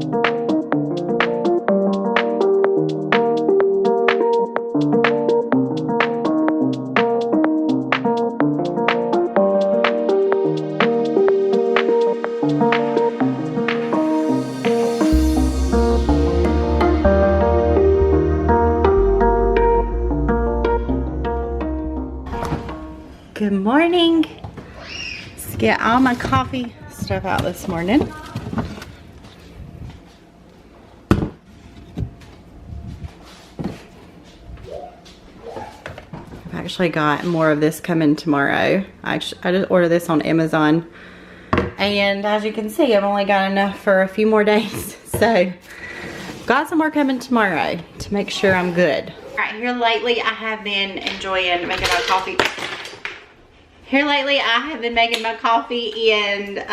Good morning. Let's get all my coffee stuff out this morning. I've actually got more of this coming tomorrow. I just ordered this on Amazon. And as you can see, I've only got enough for a few more days. So, got some more coming tomorrow to make sure I'm good. All right, here lately I have been enjoying making my coffee. Here lately, I have been making my coffee in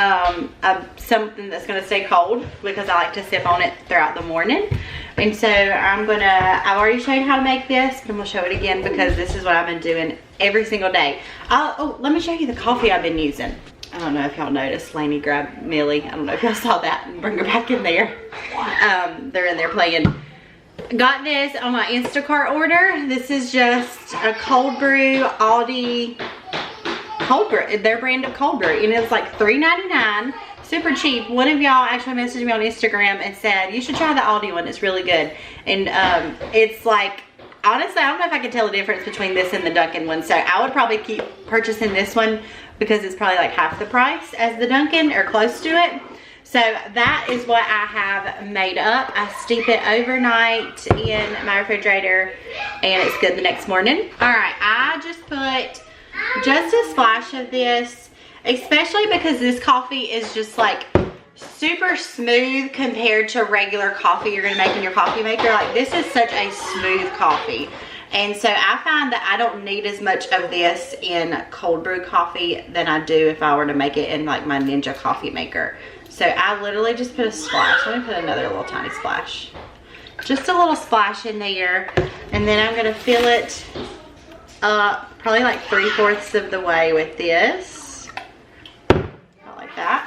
something that's gonna stay cold because I like to sip on it throughout the morning. And so I've already shown you how to make this, but I'm gonna show it again because this is what I've been doing every single day. Oh, let me show you the coffee I've been using. I don't know if y'all noticed, Lainey grabbed Millie. I don't know if y'all saw that and bring her back in there. They're in there playing. Got this on my Instacart order. This is just a cold brew Aldi cold brew, their brand of cold brew, and it was like $3.99, super cheap. One of y'all actually messaged me on Instagram and said you should try the Aldi one, it's really good. And it's like, honestly, I don't know if I can tell the difference between this and the Dunkin' one, so I would probably keep purchasing this one because it's probably like half the price as the Dunkin' or close to it. So that is what I have made up. I steep it overnight in my refrigerator and it's good the next morning. All right, I just put just a splash of this, especially because this coffee is just like super smooth compared to regular coffee you're gonna make in your coffee maker. Like, this is such a smooth coffee, and so I find that I don't need as much of this in cold brew coffee than I do if I were to make it in like my Ninja coffee maker. So I literally just put a splash. Let me put another little tiny splash, just a little splash in there, and then I'm gonna fill it up probably like 3/4 of the way with this, like that.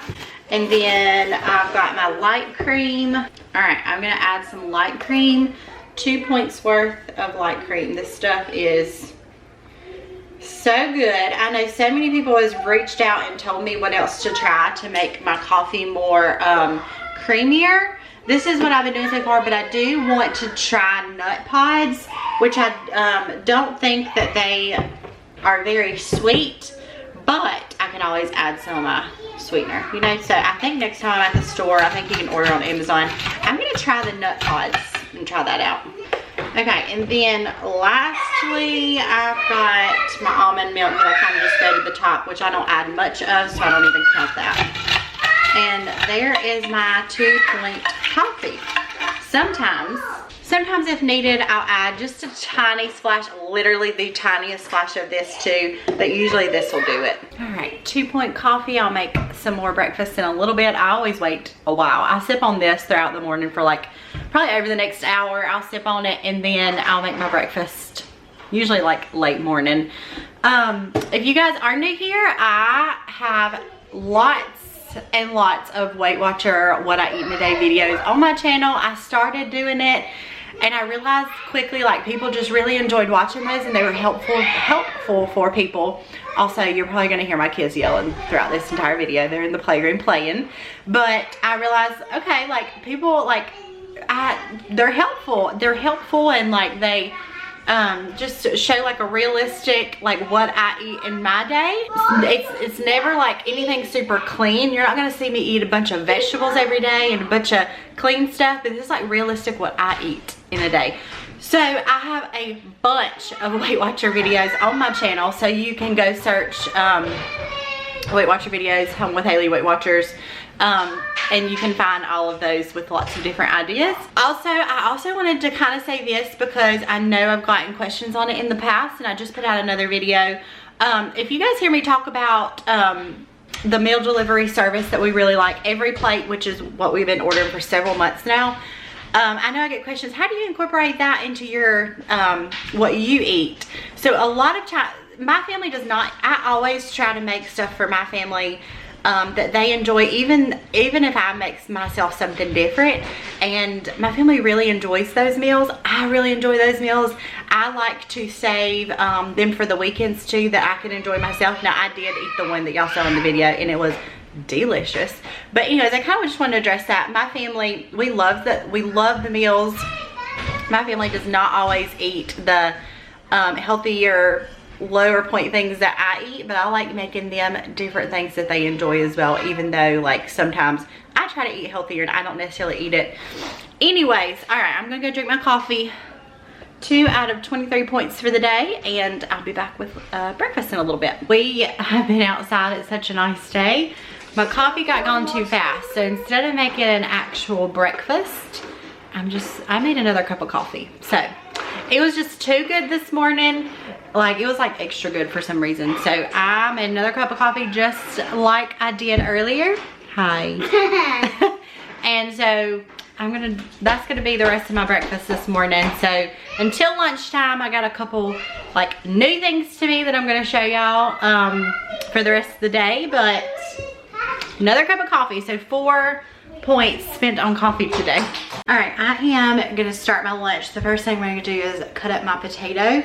And then I've got my light cream. All right, I'm gonna add some light cream, 2 points worth of light cream. This stuff is so good. I know so many people have reached out and told me what else to try to make my coffee more creamier. This is what I've been doing so far, but I do want to try nut pods, which I don't think that they are very sweet, but I can always add some of my sweetener, you know. So I think next time I'm at the store, I think you can order on Amazon. I'm gonna try the nut pods and try that out. Okay, and then lastly, I've got my almond milk that I kind of just go to the top, which I don't add much of, so I don't even count that. And there is my 2-point coffee. Sometimes if needed, I'll add just a tiny splash, literally the tiniest splash of this too, but usually this will do it. All right, 2-point coffee. I'll make some more breakfast in a little bit. I always wait a while. I sip on this throughout the morning for like, probably over the next hour. I'll sip on it and then I'll make my breakfast, usually like late morning. If you guys are new here, I have lots and lots of Weight Watcher what I eat in a day videos on my channel. I started doing it and I realized quickly like people just really enjoyed watching those and they were helpful for people. Also, you're probably gonna hear my kids yelling throughout this entire video. They're in the playroom playing. But I realized, okay, like people like, they're helpful and like they just show like a realistic like what I eat in my day. It's never like anything super clean. You're not gonna see me eat a bunch of vegetables every day and a bunch of clean stuff, but it's like realistic what I eat in a day. So I have a bunch of Weight Watcher videos on my channel, so you can go search Weight Watcher videos, Home with Haley Weight Watchers, and you can find all of those with lots of different ideas. Also, I also wanted to kind of say this because I know I've gotten questions on it in the past, and I just put out another video. If you guys hear me talk about the meal delivery service that we really like, Every Plate, which is what we've been ordering for several months now, I know I get questions, how do you incorporate that into your what you eat? So a lot of times, my family does not. I always try to make stuff for my family that they enjoy, even if I make myself something different. And my family really enjoys those meals. I really enjoy those meals. I like to save them for the weekends too, that I can enjoy myself. Now, I did eat the one that y'all saw in the video, and it was delicious. But anyways, I kind of just wanted to address that. My family, we love the meals. My family does not always eat the healthier, lower point things that I eat, but I like making them different things that they enjoy as well, even though like sometimes I try to eat healthier and I don't necessarily eat it. Anyways, all right, I'm gonna go drink my coffee. 2 out of 23 points for the day, and I'll be back with breakfast in a little bit. We have been outside. It's such a nice day. My coffee got gone too fast, so instead of making an actual breakfast, I made another cup of coffee. So it was just too good this morning. Like, it was like extra good for some reason. So I made another cup of coffee just like I did earlier. Hi. And so that's gonna be the rest of my breakfast this morning. So until lunchtime, I got a couple like new things to me that I'm gonna show y'all for the rest of the day. But another cup of coffee, so 4 points spent on coffee today. All right, I am gonna start my lunch. The first thing we're gonna do is cut up my potato.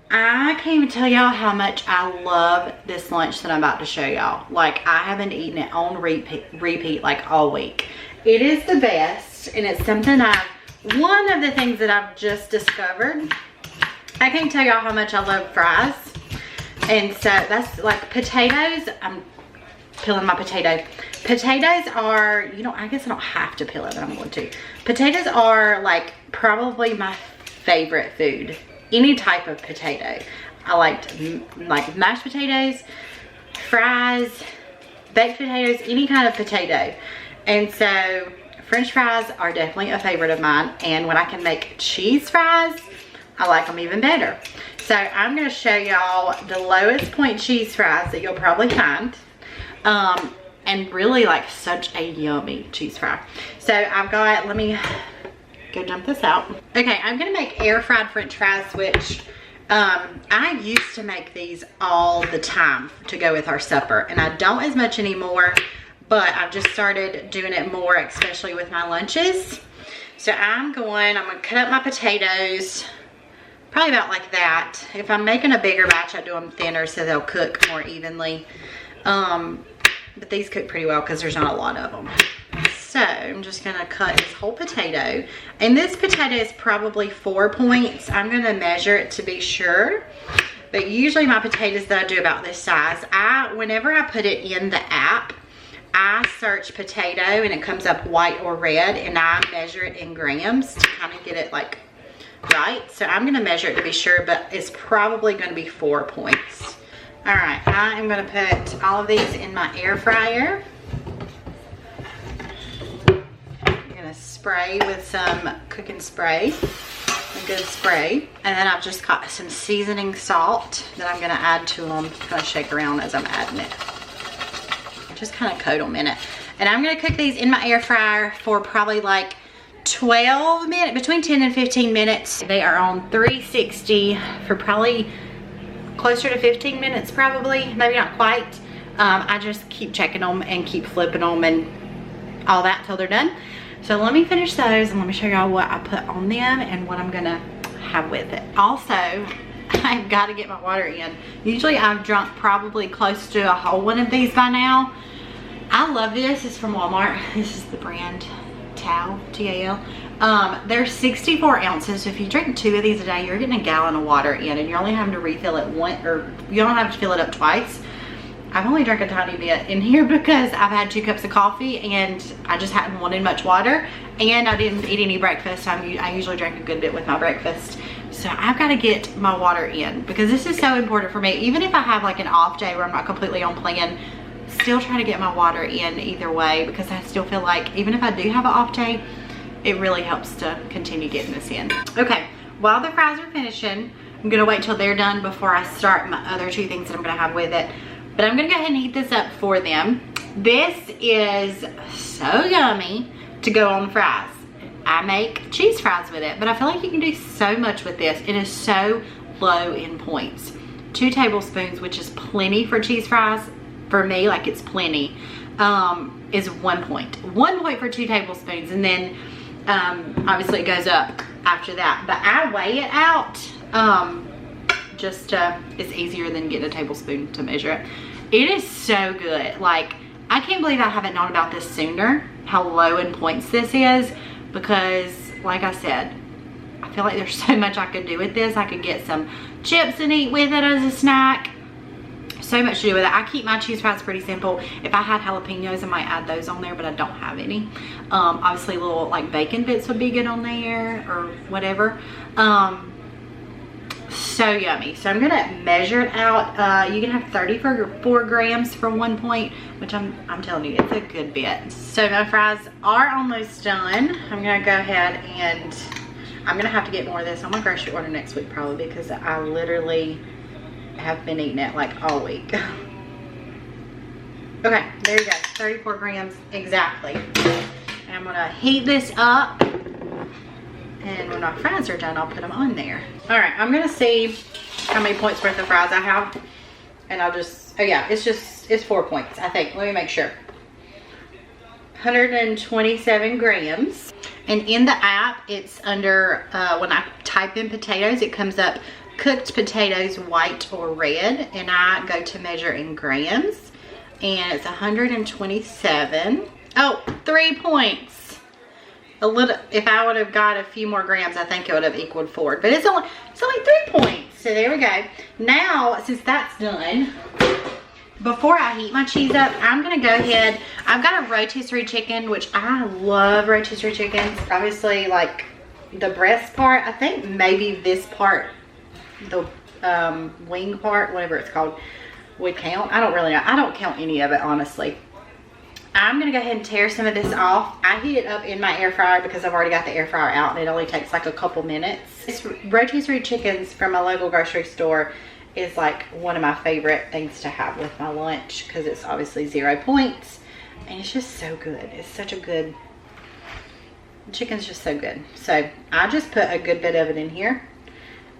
I can't even tell y'all how much I love this lunch that I'm about to show y'all. Like, I haven't eaten it on repeat like all week. It is the best, and it's something one of the things that I've just discovered. I can't tell y'all how much I love fries. And so that's like potatoes. I'm peeling my potato. Potatoes are, I guess I don't have to peel it, but I'm going to. Potatoes are like probably my favorite food. Any type of potato. I like mashed potatoes, fries, baked potatoes, any kind of potato. And so French fries are definitely a favorite of mine. And when I can make cheese fries, I like them even better. So I'm gonna show y'all the lowest point cheese fries that you'll probably find. And really like such a yummy cheese fry. So I've got, let me go dump this out. Okay, I'm gonna make air fried French fries, which I used to make these all the time to go with our supper, and I don't as much anymore, but I've just started doing it more, especially with my lunches. So I'm gonna cut up my potatoes probably about like that. If I'm making a bigger batch, I do them thinner so they'll cook more evenly. But these cook pretty well because there's not a lot of them. So I'm just gonna cut this whole potato, and this potato is probably 4 points. I'm gonna measure it to be sure, but usually my potatoes that I do about this size, whenever I put it in the app, I search potato and it comes up white or red, and I measure it in grams to kind of get it like right. So I'm gonna measure it to be sure, but it's probably gonna be 4 points. All right, I am gonna put all of these in my air fryer. Spray with some cooking spray, a good spray, and then I've just got some seasoning salt that I'm gonna add to them. Kind of shake around as I'm adding it, just kind of coat them in it. And I'm gonna cook these in my air fryer for probably like 12 minutes, between 10 and 15 minutes. They are on 360 for probably closer to 15 minutes, probably, maybe not quite. I just keep checking them and keep flipping them and all that till they're done. So let me finish those and let me show y'all what I put on them and what I'm gonna have with it. Also, I've got to get my water in. Usually I've drunk probably close to a whole one of these by now. I love this. It's from Walmart. This is the brand Tal, T-A-L. They're 64 ounces. So if you drink 2 of these a day, you're getting a gallon of water in, and you're only having to refill it once, or you don't have to fill it up twice. I've only drank a tiny bit in here because I've had 2 cups of coffee and I just hadn't wanted much water, and I didn't eat any breakfast. I usually drink a good bit with my breakfast. So I've got to get my water in because this is so important for me. Even if I have like an off day where I'm not completely on plan, still trying to get my water in either way, because I still feel like even if I do have an off day, it really helps to continue getting this in. Okay, while the fries are finishing, I'm gonna wait till they're done before I start my other 2 things that I'm gonna have with it. But I'm gonna go ahead and heat this up for them. This is so yummy to go on fries. I make cheese fries with it, but I feel like you can do so much with this. It is so low in points. 2 tablespoons, which is plenty for cheese fries. for me, like it's plenty, is 1 point. 1 point for 2 tablespoons, and then obviously it goes up after that. But I weigh it out, it's easier than getting a tablespoon to measure it. It is so good. Like, I can't believe I haven't known about this sooner, how low in points this is, because like I said, I feel like there's so much I could do with this. I could get some chips and eat with it as a snack. So much to do with it. I keep my cheese fries pretty simple. If I had jalapenos, I might add those on there, but I don't have any. Obviously little like bacon bits would be good on there or whatever. So yummy. So I'm gonna measure it out. You can have 34 grams for 1 point, which I'm telling you, it's a good bit. So my fries are almost done. I'm gonna go ahead and I'm gonna have to get more of this on my grocery order next week probably, because I literally have been eating it like all week. Okay, there you go, 34 grams exactly. And I'm gonna heat this up, and when my fries are done, I'll put them on there. All right, I'm gonna see how many points worth of fries I have, and I'll just, oh yeah, it's 4 points, I think. Let me make sure. 127 grams. And in the app, it's under, when I type in potatoes, it comes up cooked potatoes, white or red, and I go to measure in grams, and it's 127. Oh, 3 points. A little, if I would have got a few more grams, I think it would have equaled 4, but it's only 3 points. So there we go. Now, since that's done, before I heat my cheese up, I'm gonna go ahead, I've got a rotisserie chicken, which I love rotisserie chickens. Obviously, like the breast part, I think maybe this part, the wing part, whatever it's called, would count. I don't really know. I don't count any of it, honestly. I'm gonna go ahead and tear some of this off. I heat it up in my air fryer because I've already got the air fryer out, and it only takes like a couple minutes. This rotisserie chickens from my local grocery store is like one of my favorite things to have with my lunch, because it's obviously 0 points and it's just so good. It's such a good, chicken's just so good. So I just put a good bit of it in here,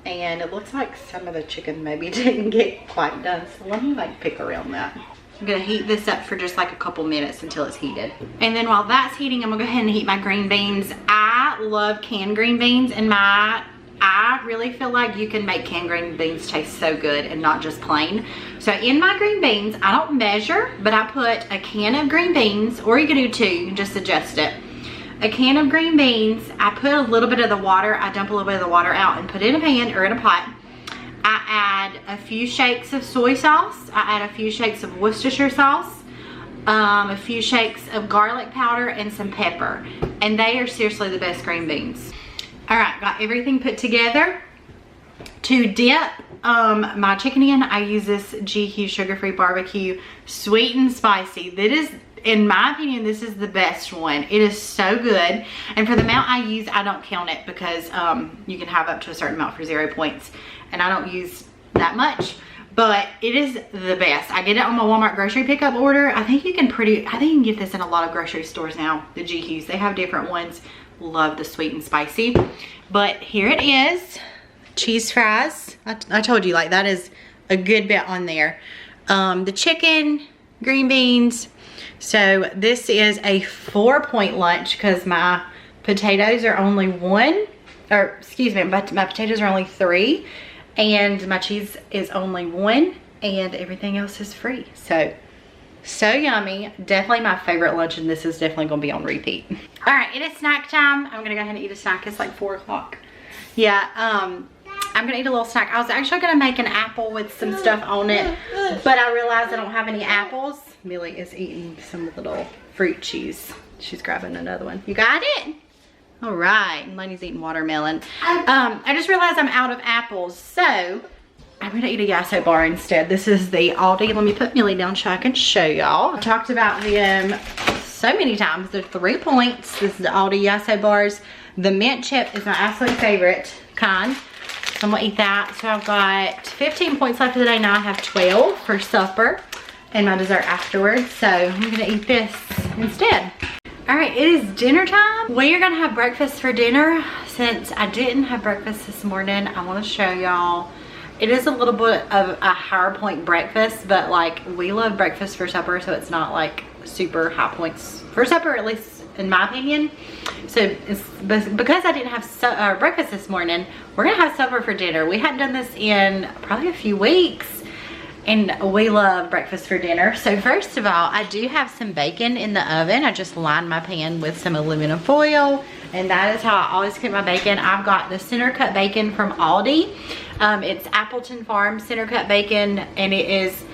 and it looks like some of the chicken maybe didn't get quite done, so let me like pick around that. I'm gonna heat this up for just like a couple minutes until it's heated. And then while that's heating, I'm gonna go ahead and heat my green beans. I love canned green beans, and I really feel like you can make canned green beans taste so good and not just plain. So in my green beans, I don't measure, but I put a can of green beans, or you can do 2, you can just adjust it. A can of green beans, I put a little bit of the water, I dump a little bit of the water out and put it in a pan or in a pot. I add a few shakes of soy sauce, I add a few shakes of Worcestershire sauce, a few shakes of garlic powder, and some pepper. And they are seriously the best green beans. All right, got everything put together. To dip my chicken in, I use this GQ sugar-free barbecue, sweet and spicy. That is, in my opinion, this is the best one. It is so good. And for the amount I use, I don't count it, because you can have up to a certain amount for 0 points. And I don't use that much, but it is the best. I get it on my Walmart grocery pickup order. I think you can get this in a lot of grocery stores now, the GQs. They have different ones. Love the sweet and spicy. But here it is, cheese fries. I told you, like, that is a good bit on there. The chicken, green beans. So this is a 4 point lunch, because my potatoes are only 1, or excuse me, my potatoes are only 3, and my cheese is only 1, and everything else is free. So yummy. Definitely my favorite lunch, and this is definitely gonna be on repeat. All right, it is snack time. I'm gonna go ahead and eat a snack. It's like 4 o'clock. Yeah, I'm gonna eat a little snack. I was actually gonna make an apple with some stuff on it, but I realized I don't have any apples. Millie is eating some little fruit cheese. She's grabbing another one. You got it? All right, and Lainey's eating watermelon. I just realized I'm out of apples, so I'm gonna eat a Yasso bar instead. This is the Aldi. Let me put Millie down so I can show y'all. I talked about them so many times. They're 3 points. This is the Aldi Yasso bars. The mint chip is my absolute favorite kind. So I'm gonna eat that. So I've got 15 points left of the day. Now I have 12 for supper and my dessert afterwards. So I'm gonna eat this instead. All right, it is dinner time. We are gonna have breakfast for dinner. Since I didn't have breakfast this morning, I wanna show y'all it is a little bit of a higher point breakfast, but like we love breakfast for supper, so it's not like super high points for supper, at least in my opinion. So it's because I didn't have breakfast this morning, we're gonna have supper for dinner. We hadn't done this in probably a few weeks, and we love breakfast for dinner. So first of all, I do have some bacon in the oven. I just lined my pan with some aluminum foil, and that is how I always cook my bacon. I've got the center cut bacon from Aldi. It's Appleton Farm center cut bacon, and it is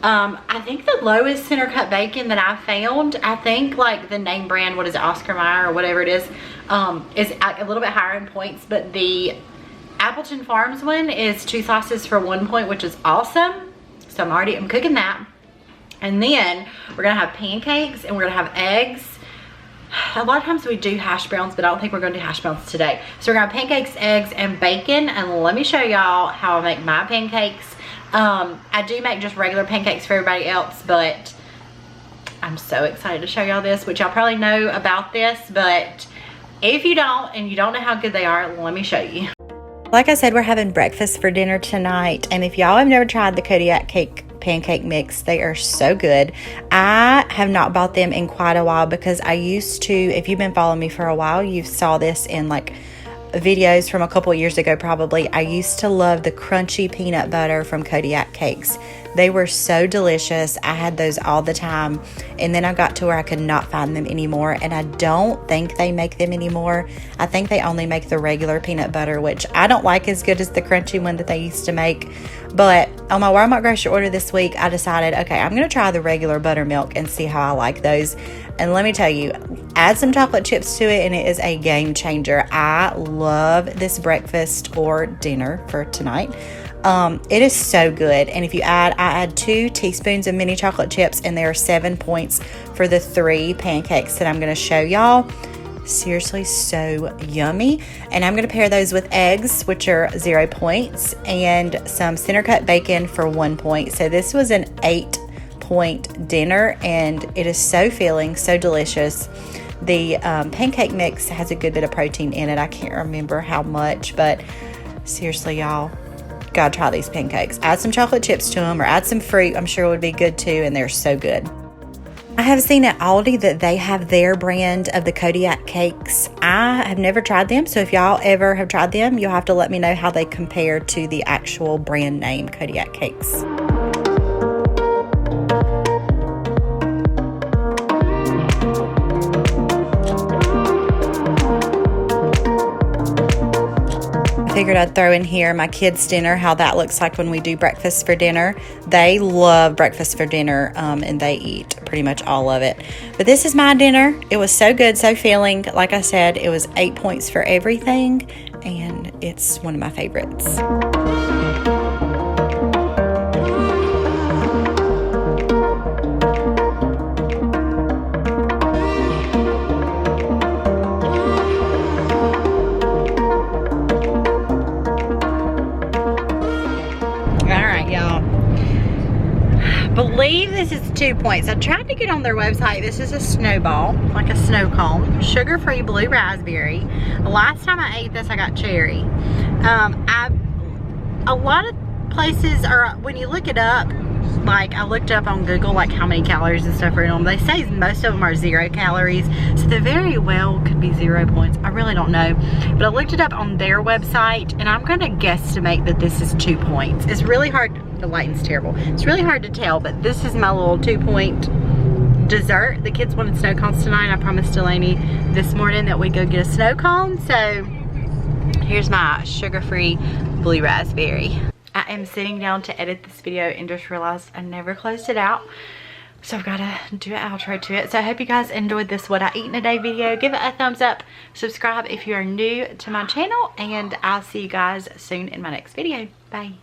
I think the lowest center cut bacon that I found. I think like the name brand, what is it, Oscar Mayer or whatever it is a little bit higher in points, but the Appleton Farms one is 2 slices for 1 point, which is awesome. So I'm cooking that. And then we're gonna have pancakes and we're gonna have eggs. A lot of times we do hash browns, but I don't think we're gonna do hash browns today. So we're gonna have pancakes, eggs, and bacon. And let me show y'all how I make my pancakes. I do make just regular pancakes for everybody else, but I'm so excited to show y'all this, which y'all probably know about this, but if you don't and you don't know how good they are, let me show you. Like I said, we're having breakfast for dinner tonight, and if y'all have never tried the Kodiak Cake pancake mix, they are so good. I have not bought them in quite a while because I used to, if you've been following me for a while, you saw this in like videos from a couple years ago probably. I used to love the crunchy peanut butter from Kodiak Cakes. They were so delicious. I had those all the time, and then I got to where I could not find them anymore, and I don't think they make them anymore. I think they only make the regular peanut butter, which I don't like as good as the crunchy one that they used to make. But on my Walmart grocery order this week, I decided, okay, I'm gonna try the regular buttermilk and see how I like those. And let me tell you, add some chocolate chips to it and it is a game changer. I love this breakfast or dinner for tonight. It is so good. And if you I add 2 teaspoons of mini chocolate chips, and there are 7 points for the 3 pancakes that I'm going to show y'all. Seriously, so yummy. And I'm going to pair those with eggs, which are 0 points, and some center cut bacon for 1 point. So this was an 8-point dinner, and it is so filling, so delicious. The pancake mix has a good bit of protein in it. I can't remember how much, but seriously, y'all, gotta try these pancakes. Add some chocolate chips to them, or add some fruit. I'm sure it would be good too, and they're so good. I have seen at Aldi that they have their brand of the Kodiak Cakes. I have never tried them, so if y'all ever have tried them, you'll have to let me know how they compare to the actual brand name Kodiak Cakes. Figured I'd throw in here my kids' dinner, how that looks like when we do breakfast for dinner. They love breakfast for dinner, and they eat pretty much all of it. But this is my dinner. It was so good, so filling. Like I said, it was 8 points for everything, and it's one of my favorites. Believe this is 2 points. I tried to get on their website. This is a snowball, like a snow cone, sugar-free blue raspberry. The last time I ate this, I got cherry. A lot of places are, when you look it up, like I looked up on Google like how many calories and stuff are in them. They say most of them are 0 calories, so they very well could be 0 points. I really don't know, but I looked it up on their website, and I'm gonna guesstimate that this is 2 points. It's really hard. The lighting's terrible. It's really hard to tell, but this is my little 2-point dessert. The kids wanted snow cones tonight. I promised Delaney this morning that we'd go get a snow cone. So here's my sugar-free blue raspberry. I am sitting down to edit this video and just realized I never closed it out. So I've got to do an outro to it. So I hope you guys enjoyed this What I Eat in a Day video. Give it a thumbs up. Subscribe if you are new to my channel. And I'll see you guys soon in my next video. Bye.